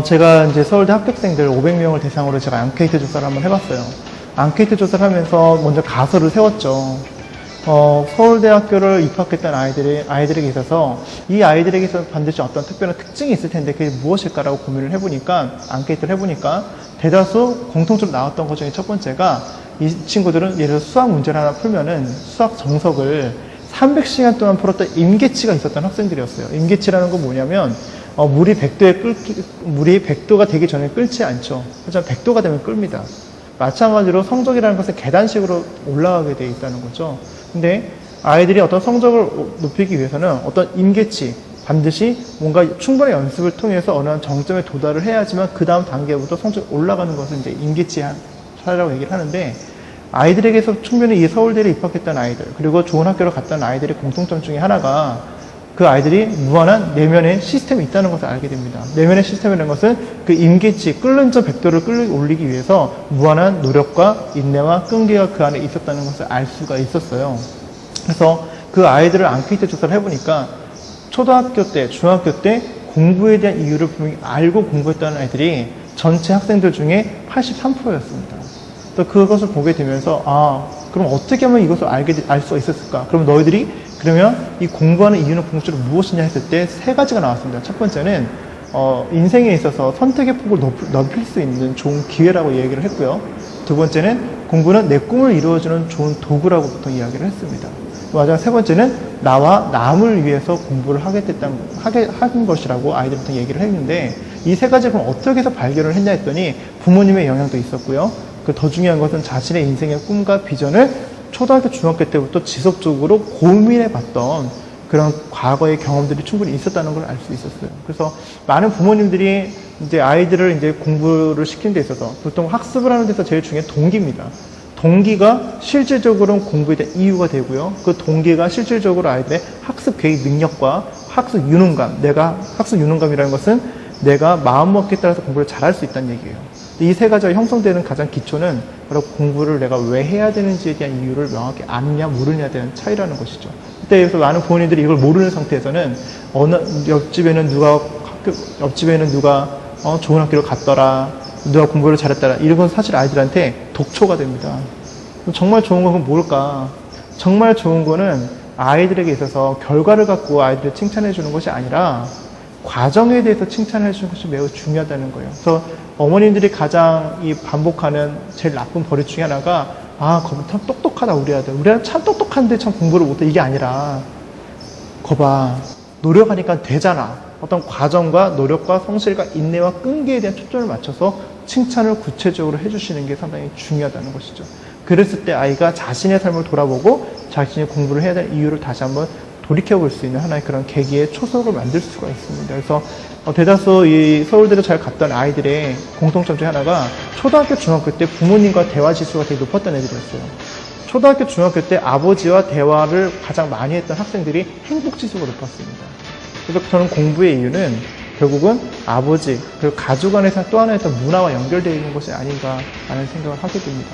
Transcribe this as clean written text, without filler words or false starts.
제가 이제 서울대 합격생들 500명을 대상으로 제가 앙케이트 조사를 한번 해봤어요. 앙케이트 조사를 하면서 먼저 가설을 세웠죠. 서울대학교를 입학했던 아이들에게 있어서 이 아이들에게서 반드시 어떤 특별한 특징이 있을 텐데 그게 무엇일까라고 고민을 해보니까, 앙케이트를 해보니까 대다수 공통적으로 나왔던 것 중에 첫 번째가, 이 친구들은 예를 들어 수학 문제를 하나 풀면은 수학 정석을 300시간 동안 풀었던 임계치가 있었던 학생들이었어요. 임계치라는 건 뭐냐면, 물이 100도가 되기 전에 끓지 않죠. 하지만 100도가 되면 끓습니다. 마찬가지로 성적이라는 것은 계단식으로 올라가게 되어 있다는 거죠. 근데 아이들이 어떤 성적을 높이기 위해서는 어떤 임계치, 반드시 뭔가 충분한 연습을 통해서 어느 정점에 도달을 해야지만 그 다음 단계부터 성적이 올라가는 것을 이제 임계치 차이라고 얘기를 하는데, 아이들에게서 충분히 이 서울대를 입학했던 아이들, 그리고 좋은 학교를 갔던 아이들의 공통점 중에 하나가, 그 아이들이 무한한 내면의 시스템이 있다는 것을 알게 됩니다. 내면의 시스템이라는 것은 그 임계치, 끓는 저 100도를 끌어 올리기 위해서 무한한 노력과 인내와 끈기가 그 안에 있었다는 것을 알 수가 있었어요. 그래서 그 아이들을 앙케이트 조사를 해보니까 초등학교 때, 중학교 때 공부에 대한 이유를 분명히 알고 공부했다는 아이들이 전체 학생들 중에 83%였습니다. 또 그것을 보게 되면서, 그럼 어떻게 하면 이것을 알 수가 있었을까? 그러면 이 공부하는 이유는 궁극적으로 무엇이냐 했을 때 세 가지가 나왔습니다. 첫 번째는 인생에 있어서 선택의 폭을 넓힐 수 있는 좋은 기회라고 얘기를 했고요. 두 번째는 공부는 내 꿈을 이루어주는 좋은 도구라고 보통 이야기를 했습니다. 마지막 세 번째는 나와 남을 위해서 공부를 하는 것이라고 아이들한테 얘기를 했는데, 이 세 가지를 그럼 어떻게 해서 발견을 했냐 했더니 부모님의 영향도 있었고요. 그 더 중요한 것은 자신의 인생의 꿈과 비전을 초등학교, 중학교 때부터 지속적으로 고민해봤던 그런 과거의 경험들이 충분히 있었다는 걸 알 수 있었어요. 그래서 많은 부모님들이 이제 아이들을 이제 공부를 시키는 데 있어서, 보통 학습을 하는 데서 제일 중요한 동기입니다. 동기가 실질적으로는 공부에 대한 이유가 되고요. 그 동기가 실질적으로 아이들의 학습 계획 능력과 학습 유능감, 학습 유능감이라는 것은 내가 마음먹기에 따라서 공부를 잘할 수 있다는 얘기예요. 이 세 가지가 형성되는 가장 기초는 바로 공부를 내가 왜 해야 되는지에 대한 이유를 명확히 아느냐 모르느냐에 대한 차이라는 것이죠. 그때에서 많은 부모님들이 이걸 모르는 상태에서는 옆집에는 누가 좋은 학교를 갔더라, 누가 공부를 잘했더라, 이런 건 사실 아이들한테 독초가 됩니다. 정말 좋은 건 뭘까? 정말 좋은 거는 아이들에게 있어서 결과를 갖고 아이들을 칭찬해 주는 것이 아니라 과정에 대해서 칭찬해 주는 것이 매우 중요하다는 거예요. 그래서 어머님들이 가장 반복하는 제일 나쁜 버릇 중에 하나가, 거봐, 참 똑똑하다, 우리 아들 참 똑똑한데 참 공부를 못해. 이게 아니라, 거봐, 노력하니까 되잖아. 어떤 과정과 노력과 성실과 인내와 끈기에 대한 초점을 맞춰서 칭찬을 구체적으로 해주시는 게 상당히 중요하다는 것이죠. 그랬을 때 아이가 자신의 삶을 돌아보고 자신이 공부를 해야 될 이유를 다시 한번 돌이켜볼 수 있는 하나의 그런 계기의 초석을 만들 수가 있습니다. 그래서 대다수 이 서울대를 잘 갔던 아이들의 공통점 중에 하나가 초등학교, 중학교 때 부모님과 대화 지수가 되게 높았던 애들이었어요. 초등학교, 중학교 때 아버지와 대화를 가장 많이 했던 학생들이 행복 지수가 높았습니다. 그래서 저는 공부의 이유는 결국은 아버지, 그리고 가족 안에서 또 하나의 문화와 연결되어 있는 것이 아닌가 하는 생각을 하게 됩니다.